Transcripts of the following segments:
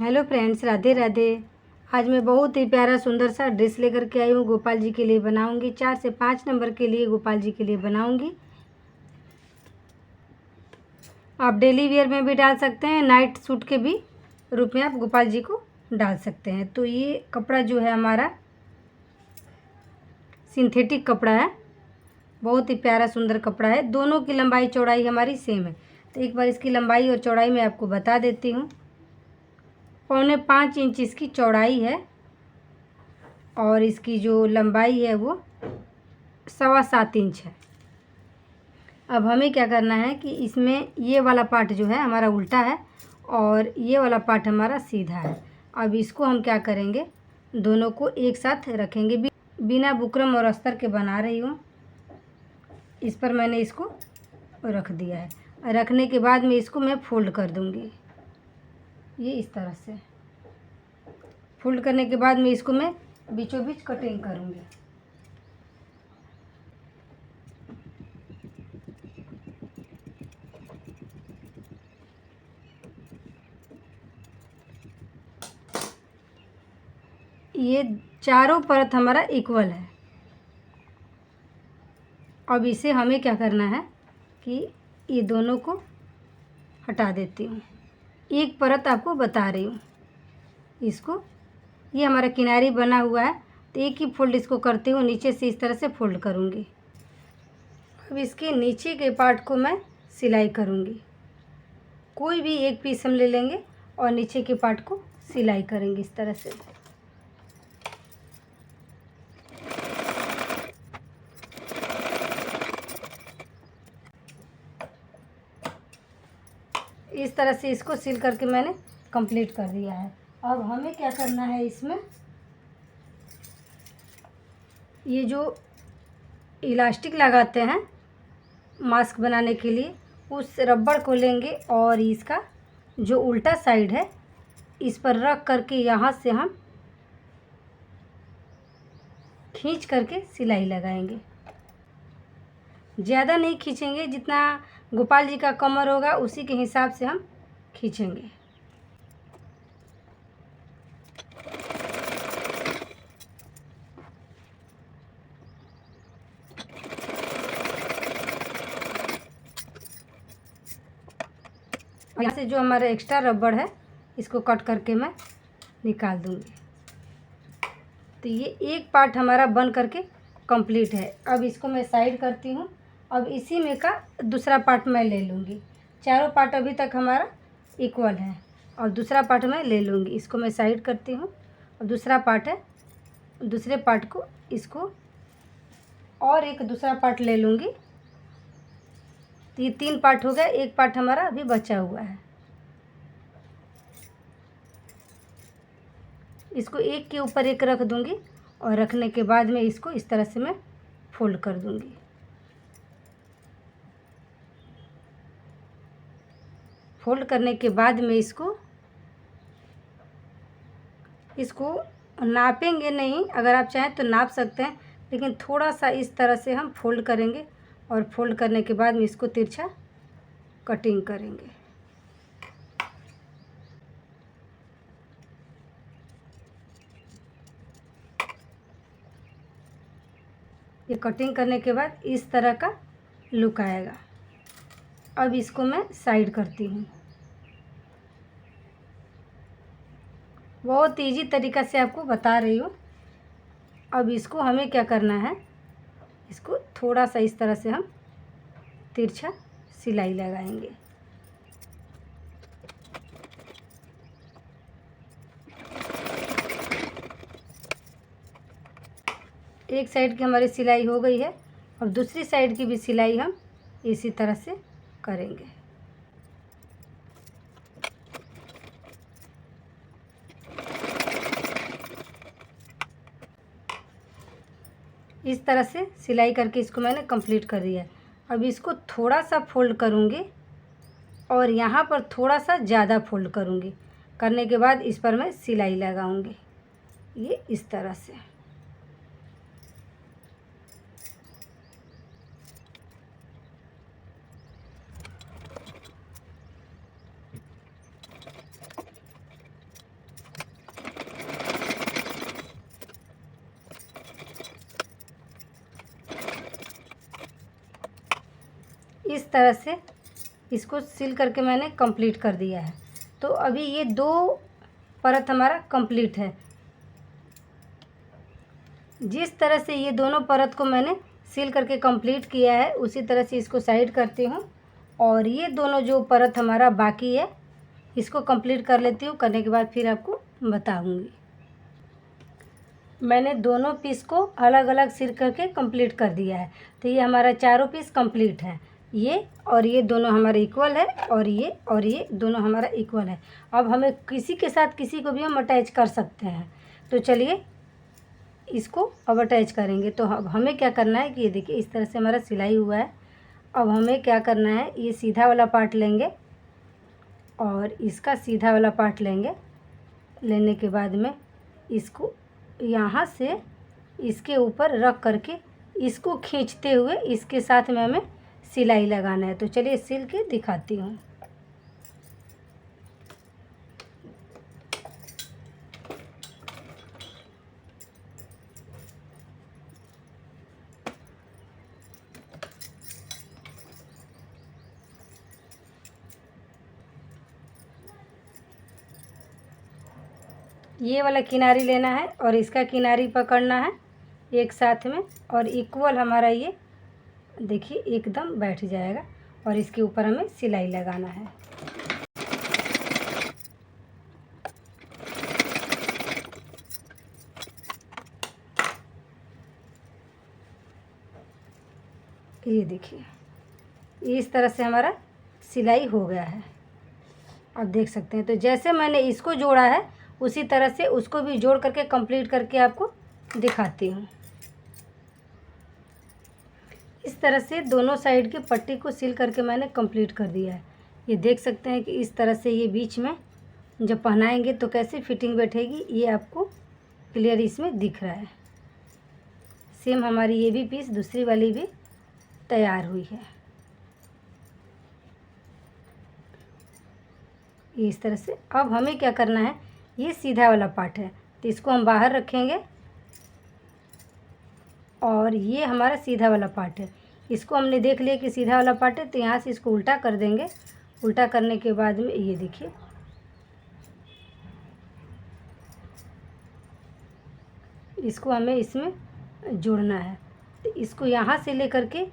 Hello friends, Radhe Radhe. आज मैं बहुत ही प्यारा सुंदर सा ड्रेस लेकर के आई हूँ। गोपाल जी के लिए बनाऊंगी। 4 से 5 नंबर के लिए गोपाल जी के लिए बनाऊंगी। आप डेली वेयर में भी डाल सकते हैं, नाइट सूट के भी रूप में आप गोपाल जी को डाल सकते हैं। तो ये कपड़ा जो है हमारा सिंथेटिक कपड़ा है। बहुत ही प्यारा सुंदर कपड़ा है। दोनों की लंबाई चौड़ाई हमारी सेम है। तो एक बार इसकी लंबाई और चौड़ाई मैं आपको बता देती हूँ। 4.25 इंच इसकी चौड़ाई है और इसकी जो लंबाई है वो 7.25 इंच है। अब हमें क्या करना है कि इसमें ये वाला पार्ट जो है हमारा उल्टा है और ये वाला पार्ट हमारा सीधा है। अब इसको हम क्या करेंगे, दोनों को एक साथ रखेंगे। बिना बुकरम और अस्तर के बना रही हूँ। इस पर मैंने इसको रख दिया है। रखने के बाद में इसको मैं फोल्ड कर दूँगी। ये इस तरह से फोल्ड करने के बाद में इसको मैं बीचों बीच कटिंग करूँगी। ये चारों परत हमारा इक्वल है। अब इसे हमें क्या करना है कि ये दोनों को हटा देती हूँ। एक परत आपको बता रही हूँ। इसको, ये हमारा किनारी बना हुआ है तो एक ही फोल्ड इसको करती हूँ। नीचे से इस तरह से फोल्ड करूँगी। अब इसके नीचे के पार्ट को मैं सिलाई करूँगी। कोई भी एक पीस हम ले लेंगे और नीचे के पार्ट को सिलाई करेंगे इस तरह से। इस तरह से इसको सिल करके मैंने कंप्लीट कर दिया है। अब हमें क्या करना है, इसमें ये जो इलास्टिक लगाते हैं मास्क बनाने के लिए, उस रबड़ को लेंगे और इसका जो उल्टा साइड है इस पर रख करके यहाँ से हम खींच करके सिलाई लगाएंगे। ज़्यादा नहीं खींचेंगे, जितना गोपाल जी का कमर होगा उसी के हिसाब से हम खींचेंगे। यहाँ से जो हमारा एक्स्ट्रा रबड़ है इसको कट करके मैं निकाल दूँगी। तो ये एक पार्ट हमारा बन करके कंप्लीट है। अब इसको मैं साइड करती हूँ। अब इसी में का दूसरा पार्ट मैं ले लूँगी। चारों पार्ट अभी तक हमारा इक्वल है और दूसरा पार्ट मैं ले लूँगी। इसको मैं साइड करती हूँ और दूसरा पार्ट है, दूसरे पार्ट को इसको और एक दूसरा पार्ट ले लूँगी। तो ये 3 पार्ट हो गया। एक पार्ट हमारा अभी बचा हुआ है। इसको एक के ऊपर एक रख दूँगी और रखने के बाद में इसको इस तरह से मैं फोल्ड कर दूँगी। फोल्ड करने के बाद में इसको नापेंगे नहीं। अगर आप चाहें तो नाप सकते हैं, लेकिन थोड़ा सा इस तरह से हम फोल्ड करेंगे और फोल्ड करने के बाद में इसको तिरछा कटिंग करेंगे। ये कटिंग करने के बाद इस तरह का लुक आएगा। अब इसको मैं साइड करती हूँ। बहुत इजी तरीक़ा से आपको बता रही हूँ। अब इसको हमें क्या करना है, इसको थोड़ा सा इस तरह से हम तिरछा सिलाई लगाएंगे। एक साइड की हमारी सिलाई हो गई है और दूसरी साइड की भी सिलाई हम इसी तरह से करेंगे। इस तरह से सिलाई करके इसको मैंने कंप्लीट कर दिया है। अब इसको थोड़ा सा फोल्ड करूँगी और यहाँ पर थोड़ा सा ज़्यादा फोल्ड करूँगी। करने के बाद इस पर मैं सिलाई लगाऊँगी, ये इस तरह से। इस तरह से इसको सिल करके मैंने कंप्लीट कर दिया है। तो अभी ये 2 परत हमारा कंप्लीट है। जिस तरह से ये दोनों परत को मैंने सील करके कंप्लीट किया है उसी तरह से इसको साइड करती हूँ और ये दोनों जो परत हमारा बाकी है इसको कंप्लीट कर लेती हूँ। करने के बाद फिर आपको बताऊँगी। मैंने दोनों पीस को अलग अलग सिल करके कंप्लीट कर दिया है। तो ये हमारा चारों पीस कंप्लीट है। ये और ये दोनों हमारे इक्वल है और ये दोनों हमारा इक्वल है। अब हमें किसी के साथ किसी को भी हम अटैच कर सकते हैं। तो चलिए इसको अब अटैच करेंगे। तो अब हमें क्या करना है कि ये देखिए इस तरह से हमारा सिलाई हुआ है। अब हमें क्या करना है, ये सीधा वाला पार्ट लेंगे और इसका सीधा वाला पार्ट लेंगे। लेने के बाद में इसको यहाँ से इसके ऊपर रख करके इसको खींचते हुए इसके साथ में हमें सिलाई लगाना है। तो चलिए सिल के दिखाती हूँ। ये वाला किनारी लेना है और इसका किनारी पकड़ना है एक साथ में और इक्वल हमारा ये देखिए एकदम बैठ जाएगा और इसके ऊपर हमें सिलाई लगाना है। ये देखिए इस तरह से हमारा सिलाई हो गया है। आप देख सकते हैं। तो जैसे मैंने इसको जोड़ा है उसी तरह से उसको भी जोड़ करके कंप्लीट करके आपको दिखाती हूँ। इस तरह से दोनों साइड की पट्टी को सिल करके मैंने कंप्लीट कर दिया है। ये देख सकते हैं कि इस तरह से ये बीच में जब पहनाएंगे तो कैसे फिटिंग बैठेगी ये आपको क्लियर इसमें दिख रहा है। सेम हमारी ये भी पीस दूसरी वाली भी तैयार हुई है। ये इस तरह से। अब हमें क्या करना है, ये सीधा वाला पार्ट है तो इसको हम बाहर रखेंगे और ये हमारा सीधा वाला पार्ट है। इसको हमने देख लिया कि सीधा वाला पार्ट है तो यहाँ से इसको उल्टा कर देंगे। उल्टा करने के बाद में ये देखिए इसको हमें इसमें जोड़ना है। तो इसको यहाँ से लेकर के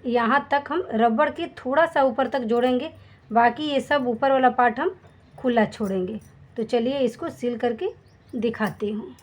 यहाँ तक हम रबड़ के थोड़ा सा ऊपर तक जोड़ेंगे। बाकी ये सब ऊपर वाला पार्ट हम खुला छोड़ेंगे। तो चलिए इसको सिल करके दिखाती हूँ।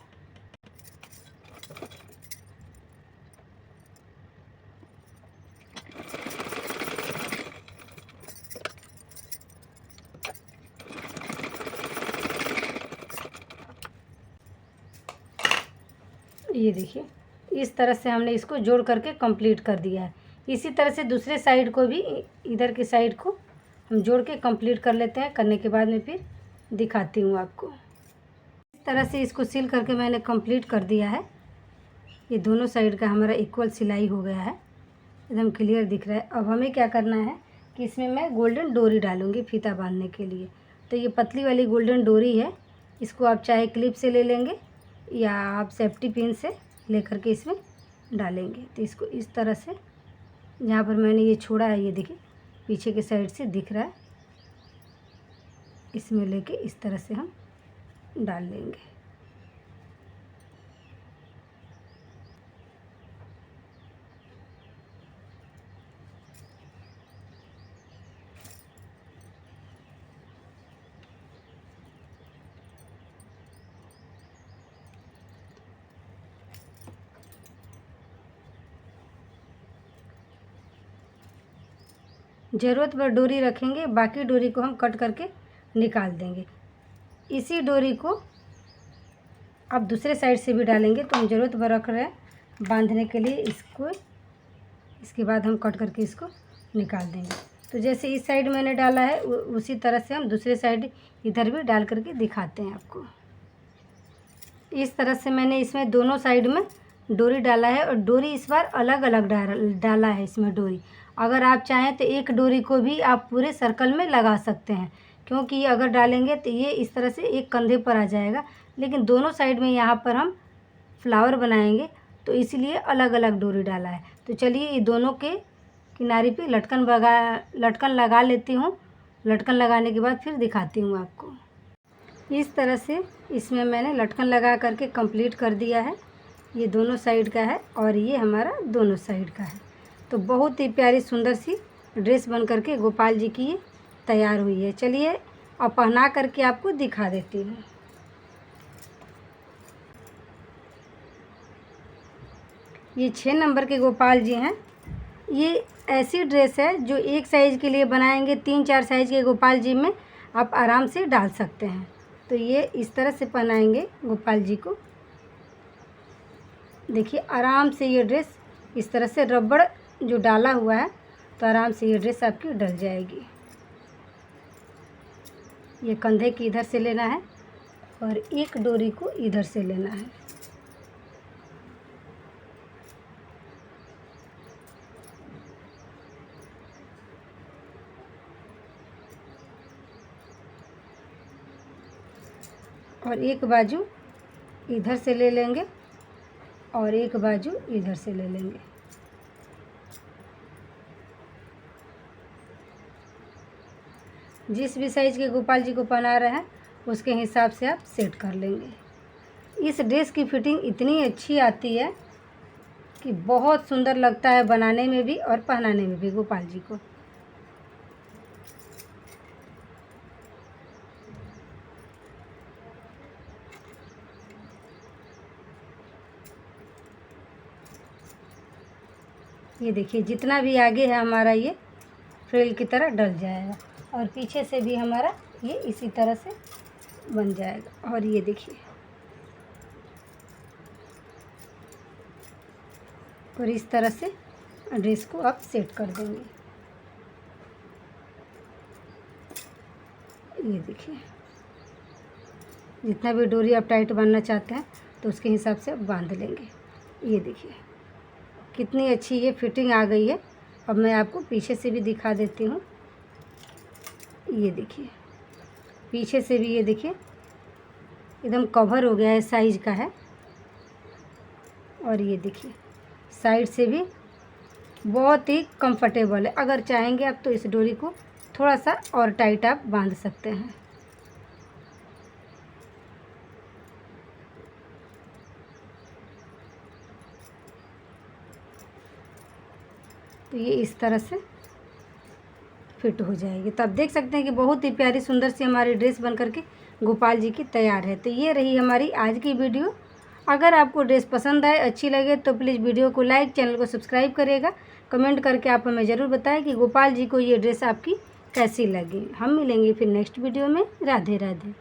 ये देखिए इस तरह से हमने इसको जोड़ करके कंप्लीट कर दिया है। इसी तरह से दूसरे साइड को भी, इधर की साइड को हम जोड़ के कंप्लीट कर लेते हैं। करने के बाद में फिर दिखाती हूँ आपको। इस तरह से इसको सिल करके मैंने कंप्लीट कर दिया है। ये दोनों साइड का हमारा इक्वल सिलाई हो गया है, एकदम क्लियर दिख रहा है। अब हमें क्या करना है कि इसमें मैं गोल्डन डोरी डालूँगी फीता बांधने के लिए। तो ये पतली वाली गोल्डन डोरी है। इसको आप चाहे क्लिप से ले लेंगे या आप सेफ्टी पिन से ले करके इसमें डालेंगे। तो इसको इस तरह से जहाँ पर मैंने ये छोड़ा है ये देखिए पीछे के साइड से दिख रहा है, इसमें लेके इस तरह से हम डाल लेंगे। ज़रूरत पर डोरी रखेंगे, बाकी डोरी को हम कट करके निकाल देंगे। इसी डोरी को आप दूसरे साइड से भी डालेंगे। तो हम ज़रूरत पर रख रहे हैं बांधने के लिए इसको। इसके बाद हम कट करके इसको निकाल देंगे। तो जैसे इस साइड मैंने डाला है उसी तरह से हम दूसरे साइड इधर भी डाल करके दिखाते हैं आपको। इस तरह से मैंने इसमें दोनों साइड में डोरी डाला है और डोरी इस बार अलग अलग डाला है इसमें डोरी। अगर आप चाहें तो एक डोरी को भी आप पूरे सर्कल में लगा सकते हैं, क्योंकि ये अगर डालेंगे तो ये इस तरह से एक कंधे पर आ जाएगा। लेकिन दोनों साइड में यहाँ पर हम फ्लावर बनाएंगे तो इसलिए अलग अलग डोरी डाला है। तो चलिए ये दोनों के किनारे पे लटकन लगा लेती हूँ। लटकन लगाने के बाद फिर दिखाती हूँ आपको। इस तरह से इसमें मैंने लटकन लगा करके कंप्लीट कर दिया है। ये दोनों साइड का है और ये हमारा दोनों साइड का है। तो बहुत ही प्यारी सुंदर सी ड्रेस बन करके गोपाल जी की ये तैयार हुई है। चलिए अब पहना करके आपको दिखा देती हूँ। ये 6 नंबर के गोपाल जी हैं। ये ऐसी ड्रेस है जो एक साइज़ के लिए बनाएंगे, 3-4 साइज़ के गोपाल जी में आप आराम से डाल सकते हैं। तो ये इस तरह से पहनाएंगे गोपाल जी को। देखिए आराम से ये ड्रेस इस तरह से रबड़ जो डाला हुआ है तो आराम से ये ड्रेस आपकी डल जाएगी। ये कंधे की इधर से लेना है और एक डोरी को इधर से लेना है। और एक बाजू इधर से ले लेंगे और एक बाजू इधर से ले लेंगे। जिस भी साइज़ के गोपाल जी को पहना रहे हैं उसके हिसाब से आप सेट कर लेंगे। इस ड्रेस की फिटिंग इतनी अच्छी आती है कि बहुत सुंदर लगता है बनाने में भी और पहनाने में भी गोपाल जी को। ये देखिए जितना भी आगे है हमारा ये फ्रिल की तरह डल जाएगा और पीछे से भी हमारा ये इसी तरह से बन जाएगा। और ये देखिए और इस तरह से ड्रेस को आप सेट कर देंगे। ये देखिए जितना भी डोरी आप टाइट बांधना चाहते हैं तो उसके हिसाब से आप बांध लेंगे। ये देखिए कितनी अच्छी ये फिटिंग आ गई है। अब मैं आपको पीछे से भी दिखा देती हूँ। ये देखिए पीछे से भी ये देखिए एकदम कवर हो गया है, साइज का है। और ये देखिए साइड से भी बहुत ही कंफर्टेबल है। अगर चाहेंगे आप तो इस डोरी को थोड़ा सा और टाइट आप बांध सकते हैं। तो ये इस तरह से फिट हो जाएगी। तो आप देख सकते हैं कि बहुत ही प्यारी सुंदर सी हमारी ड्रेस बन करके गोपाल जी की तैयार है। तो ये रही हमारी आज की वीडियो। अगर आपको ड्रेस पसंद आए, अच्छी लगे तो प्लीज़ वीडियो को लाइक, चैनल को सब्सक्राइब करिएगा। कमेंट करके आप हमें ज़रूर बताएं कि गोपाल जी को ये ड्रेस आपकी कैसी लगी। हम मिलेंगे फिर नेक्स्ट वीडियो में। राधे राधे।